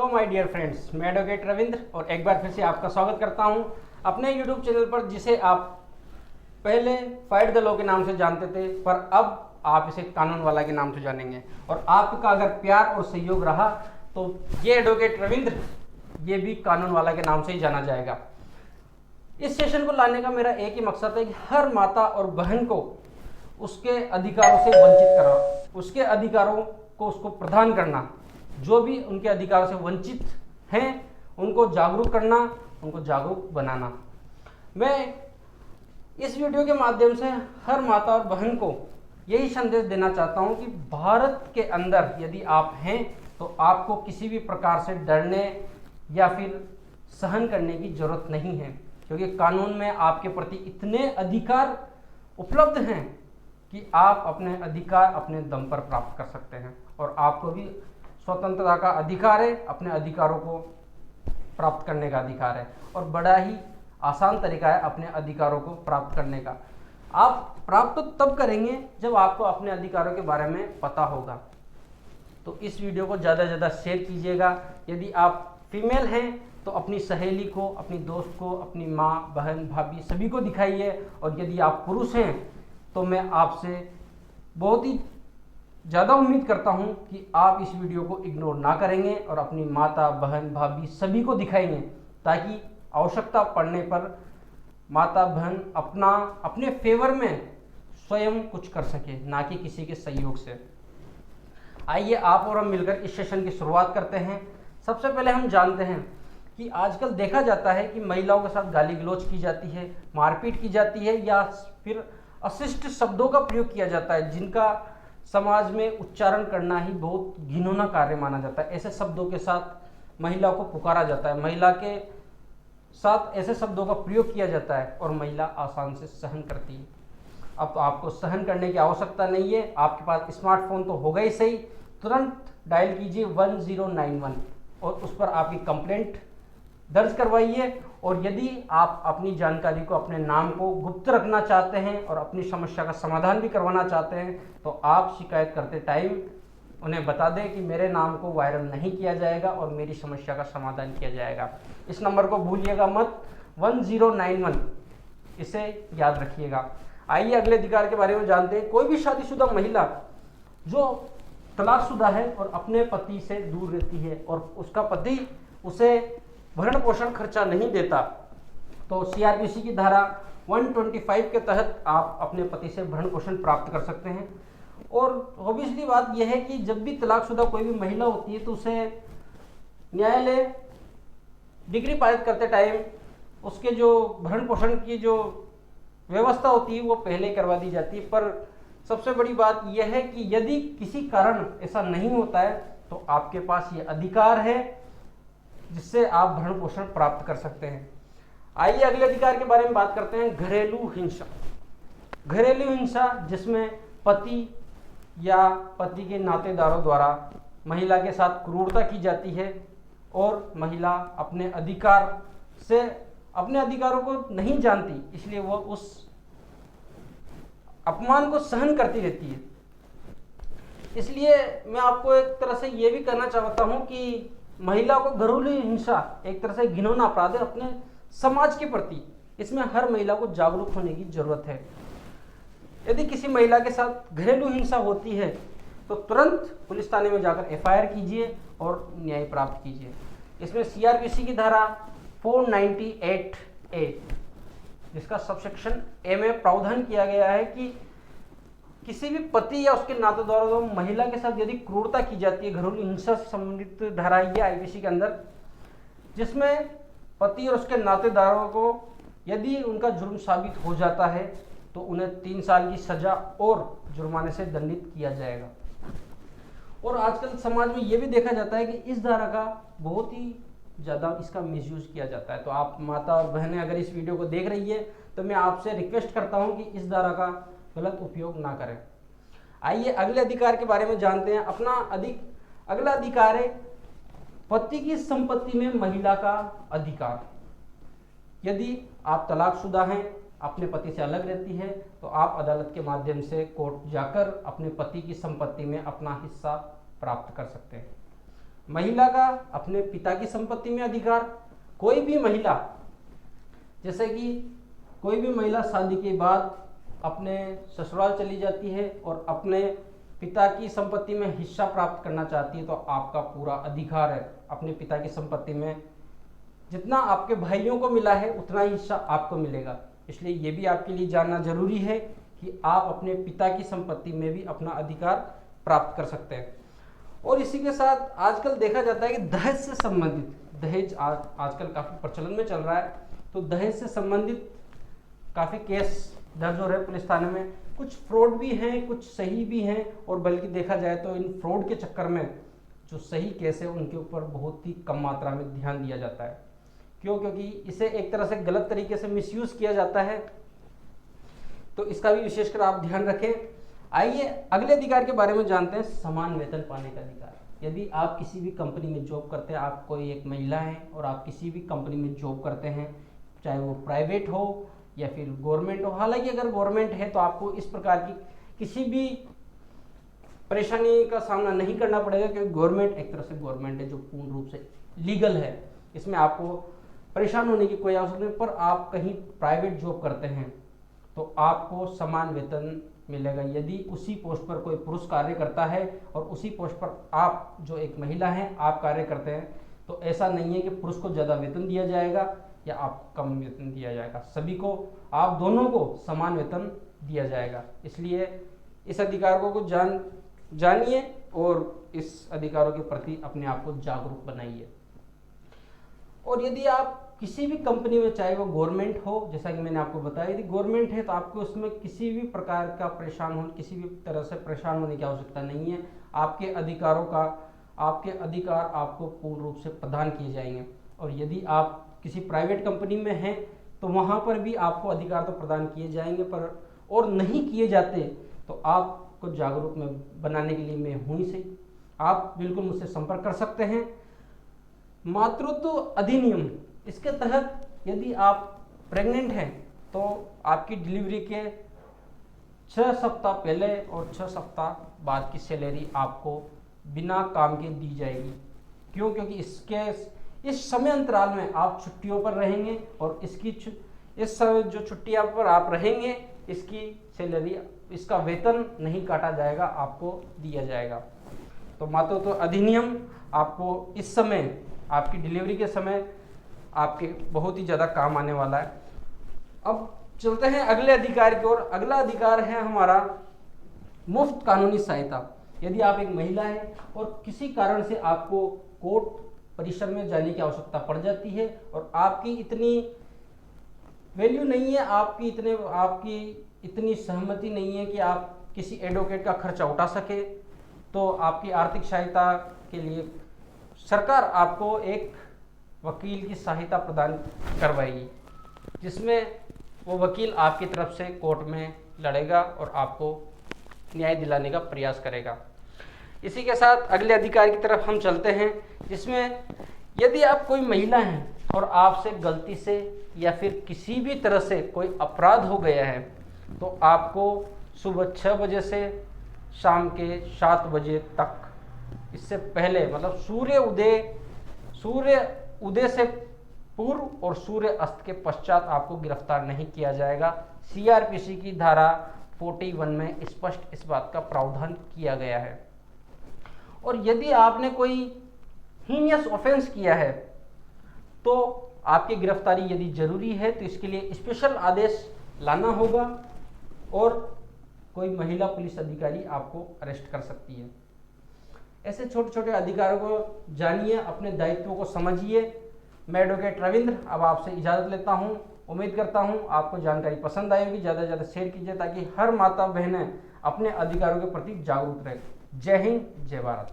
Hello my dear friends, मैं advocate Ravindra और एक बार फिर से आपका स्वागत करता हूं अपने यूट्यूब चैनल पर, जिसे आप पहले फाइट द लॉ के नाम से जानते थे, पर अब आप इसे कानून वाला के नाम से जानेंगे। और आपका अगर प्यार और सहयोग रहा तो ये एडवोकेट रविंद्र ये भी कानून वाला के नाम से ही जाना जाएगा। इस सेशन को लाने का मेरा एक ही मकसद है कि हर माता और बहन को उसके अधिकारों से वंचित करना, उसके अधिकारों को उसको प्रदान करना, जो भी उनके अधिकारों से वंचित हैं उनको जागरूक करना, उनको जागरूक बनाना। मैं इस वीडियो के माध्यम से हर माता और बहन को यही संदेश देना चाहता हूं कि भारत के अंदर यदि आप हैं तो आपको किसी भी प्रकार से डरने या फिर सहन करने की जरूरत नहीं है, क्योंकि कानून में आपके प्रति इतने अधिकार उपलब्ध हैं कि आप अपने अधिकार अपने दम पर प्राप्त कर सकते हैं। और आपको भी स्वतंत्रता का अधिकार है, अपने अधिकारों को प्राप्त करने का अधिकार है, और बड़ा ही आसान तरीका है अपने अधिकारों को प्राप्त करने का। आप प्राप्त तो तब करेंगे जब आपको अपने अधिकारों के बारे में पता होगा। तो इस वीडियो को ज़्यादा से ज़्यादा शेयर कीजिएगा। यदि आप फीमेल हैं तो अपनी सहेली को, अपनी दोस्त को, अपनी माँ, बहन, भाभी सभी को दिखाइए। और यदि आप पुरुष हैं तो मैं आपसे बहुत ही ज़्यादा उम्मीद करता हूं कि आप इस वीडियो को इग्नोर ना करेंगे और अपनी माता, बहन, भाभी सभी को दिखाएंगे, ताकि आवश्यकता पड़ने पर माता बहन अपने फेवर में स्वयं कुछ कर सके, ना कि किसी के सहयोग से। आइए आप और हम मिलकर इस सेशन की शुरुआत करते हैं। सबसे पहले हम जानते हैं कि आजकल देखा जाता है कि महिलाओं के साथ गाली गलौज की जाती है, मारपीट की जाती है, या फिर अशिष्ट शब्दों का प्रयोग किया जाता है, जिनका समाज में उच्चारण करना ही बहुत घिनौना कार्य माना जाता है। ऐसे शब्दों के साथ महिला को पुकारा जाता है, महिला के साथ ऐसे शब्दों का प्रयोग किया जाता है और महिला आसान से सहन करती है। अब तो आपको सहन करने की आवश्यकता नहीं है, आपके पास स्मार्टफोन तो होगा ही सही। तुरंत डायल कीजिए 1091 और उस पर आपकी कंप्लेंट दर्ज करवाइए। और यदि आप अपनी जानकारी को, अपने नाम को गुप्त रखना चाहते हैं और अपनी समस्या का समाधान भी करवाना चाहते हैं तो आप शिकायत करते टाइम उन्हें बता दें कि मेरे नाम को वायरल नहीं किया जाएगा और मेरी समस्या का समाधान किया जाएगा। इस नंबर को भूलिएगा मत, 1091, इसे याद रखिएगा। आइए अगले अधिकार के बारे में जानते हैं। कोई भी शादीशुदा महिला जो तलाकशुदा है और अपने पति से दूर रहती है और उसका पति उसे भरण पोषण खर्चा नहीं देता, तो सीआरपीसी की धारा 125 के तहत आप अपने पति से भरण पोषण प्राप्त कर सकते हैं। और ऑब्वियसली बात यह है कि जब भी तलाकशुदा कोई भी महिला होती है तो उसे न्यायालय डिग्री पारित करते टाइम उसके जो भरण पोषण की जो व्यवस्था होती है वो पहले करवा दी जाती है। पर सबसे बड़ी बात यह है कि यदि किसी कारण ऐसा नहीं होता है तो आपके पास ये अधिकार है जिससे आप भरण पोषण प्राप्त कर सकते हैं। आइए अगले अधिकार के बारे में बात करते हैं, घरेलू हिंसा। घरेलू हिंसा जिसमें पति या पति के नातेदारों द्वारा महिला के साथ क्रूरता की जाती है और महिला अपने अधिकारों को नहीं जानती, इसलिए वह उस अपमान को सहन करती रहती है। इसलिए मैं आपको एक तरह से ये भी कहना चाहता हूं कि महिला को घरेलू हिंसा एक तरह से घिनौना अपराध है अपने समाज के प्रति। इसमें हर महिला को जागरूक होने की जरूरत है। यदि किसी महिला के साथ घरेलू हिंसा होती है तो तुरंत पुलिस थाने में जाकर एफआईआर कीजिए और न्याय प्राप्त कीजिए। इसमें सीआरपीसी की धारा 498A, जिसका सबसेक्शन ए में प्रावधान किया गया है कि किसी भी पति या उसके नातेदारों द्वारा महिला के साथ यदि क्रूरता की जाती है, घरेलू हिंसा से संबंधित धारा ये आईपीसी के अंदर, जिसमें पति और उसके नातेदारों को यदि उनका जुर्म साबित हो जाता है तो उन्हें 3 साल की सजा और जुर्माने से दंडित किया जाएगा। और आजकल समाज में ये भी देखा जाता है कि इस धारा का बहुत ही ज़्यादा इसका मिसयूज किया जाता है। तो आप माता और बहनें अगर इस वीडियो को देख रही है तो मैं आपसे रिक्वेस्ट करता हूं कि इस धारा का गलत उपयोग ना करें। आइए अगले अधिकार के बारे में जानते हैं। अगला अधिकार है पति की संपत्ति में महिला का अधिकार। यदि आप तलाकशुदा हैं, अपने पति से अलग रहती है, तो आप अदालत के माध्यम से कोर्ट जाकर अपने पति की संपत्ति में अपना हिस्सा प्राप्त कर सकते हैं। महिला का अपने पिता की संपत्ति में अधिकार। कोई भी महिला, जैसे कि कोई भी महिला शादी के बाद अपने ससुराल चली जाती है और अपने पिता की संपत्ति में हिस्सा प्राप्त करना चाहती है, तो आपका पूरा अधिकार है अपने पिता की संपत्ति में। जितना आपके भाइयों को मिला है उतना ही हिस्सा आपको मिलेगा। इसलिए ये भी आपके लिए जानना जरूरी है कि आप अपने पिता की संपत्ति में भी अपना अधिकार प्राप्त कर सकते हैं। और इसी के साथ आजकल देखा जाता है कि दहेज से संबंधित, दहेज आजकल काफ़ी प्रचलन में चल रहा है, तो दहेज से संबंधित काफ़ी केस दर्ज हो रहे हैं पुलिस थाने में। कुछ फ्रॉड भी हैं, कुछ सही भी हैं, और बल्कि देखा जाए तो इन फ्रॉड के चक्कर में जो सही केस है उनके ऊपर बहुत ही कम मात्रा में ध्यान दिया जाता है। क्यों? क्योंकि इसे एक तरह से गलत तरीके से मिसयूज किया जाता है, तो इसका भी विशेषकर आप ध्यान रखें। आइए अगले अधिकार के बारे में जानते हैं, समान वेतन पाने का अधिकार। यदि आप किसी भी कंपनी में जॉब करते हैं, आप कोई एक महिला हैं और आप किसी भी कंपनी में जॉब करते हैं, चाहे वो प्राइवेट हो या फिर गवर्नमेंट हो। हालांकि अगर गवर्नमेंट है तो आपको इस प्रकार की किसी भी परेशानी का सामना नहीं करना पड़ेगा, क्योंकि गवर्नमेंट एक तरह से गवर्नमेंट है जो पूर्ण रूप से लीगल है, इसमें आपको परेशान होने की कोई आवश्यकता नहीं। पर आप कहीं प्राइवेट जॉब करते हैं तो आपको समान वेतन मिलेगा। यदि उसी पोस्ट पर कोई पुरुष कार्य करता है और उसी पोस्ट पर आप जो एक महिला हैं आप कार्य करते हैं, तो ऐसा नहीं है कि पुरुष को ज़्यादा वेतन दिया जाएगा या आपको कम वेतन दिया जाएगा। सभी को, आप दोनों को समान वेतन दिया जाएगा। इसलिए इस अधिकारों को जानिए और इस अधिकारों के प्रति अपने आप को जागरूक बनाइए। और यदि आप किसी भी कंपनी में, चाहे वो गवर्नमेंट हो, जैसा कि मैंने आपको बताया, यदि गवर्नमेंट है तो आपको उसमें किसी भी प्रकार का किसी भी तरह से परेशान होने की आवश्यकता नहीं है। आपके अधिकार आपको पूर्ण रूप से प्रदान किए जाएंगे। और यदि आप किसी प्राइवेट कंपनी में हैं तो वहाँ पर भी आपको अधिकार तो प्रदान किए जाएंगे, पर और नहीं किए जाते तो आपको जागरूक में बनाने के लिए मैं हूँ ही सही। आप बिल्कुल मुझसे संपर्क कर सकते हैं। मातृत्व अधिनियम, इसके तहत यदि आप प्रेग्नेंट हैं तो आपकी डिलीवरी के 6 सप्ताह पहले और 6 सप्ताह बाद की सैलरी आपको बिना काम के दी जाएगी। क्यों? क्योंकि इस समय अंतराल में आप छुट्टियों पर रहेंगे और इस समय जो छुट्टियां पर आप रहेंगे इसकी सैलरी, इसका वेतन नहीं काटा जाएगा, आपको दिया जाएगा। तो मातृत्व अधिनियम आपको इस समय, आपकी डिलीवरी के समय आपके बहुत ही ज़्यादा काम आने वाला है। अब चलते हैं अगले अधिकार की ओर। अगला अधिकार है हमारा मुफ्त कानूनी सहायता। यदि आप एक महिला हैं और किसी कारण से आपको कोर्ट परिसर में जाने की आवश्यकता पड़ जाती है और आपकी इतनी वैल्यू नहीं है, आपकी इतनी सहमति नहीं है कि आप किसी एडवोकेट का खर्चा उठा सके, तो आपकी आर्थिक सहायता के लिए सरकार आपको एक वकील की सहायता प्रदान करवाएगी, जिसमें वो वकील आपकी तरफ से कोर्ट में लड़ेगा और आपको न्याय दिलाने का प्रयास करेगा। इसी के साथ अगले अधिकार की तरफ हम चलते हैं, जिसमें यदि आप कोई महिला हैं और आपसे गलती से या फिर किसी भी तरह से कोई अपराध हो गया है, तो आपको सुबह 6 बजे से शाम के 7 बजे तक, इससे पहले मतलब सूर्य उदय से पूर्व और सूर्य अस्त के पश्चात आपको गिरफ्तार नहीं किया जाएगा। सीआरपीसी की धारा 41 में स्पष्ट इस बात का प्रावधान किया गया है। और यदि आपने कोई हीनियस ऑफेंस किया है तो आपकी गिरफ्तारी यदि जरूरी है तो इसके लिए स्पेशल आदेश लाना होगा और कोई महिला पुलिस अधिकारी आपको अरेस्ट कर सकती है। ऐसे छोटे छोटे अधिकारों को जानिए, अपने दायित्वों को समझिए। मैं एडवोकेट रविंद्र अब आपसे इजाज़त लेता हूं। उम्मीद करता हूं आपको जानकारी पसंद आएगी। ज़्यादा से ज़्यादा शेयर कीजिए ताकि हर माता बहनें अपने अधिकारों के प्रति जागरूक रहें। जय हिंद, जय भारत।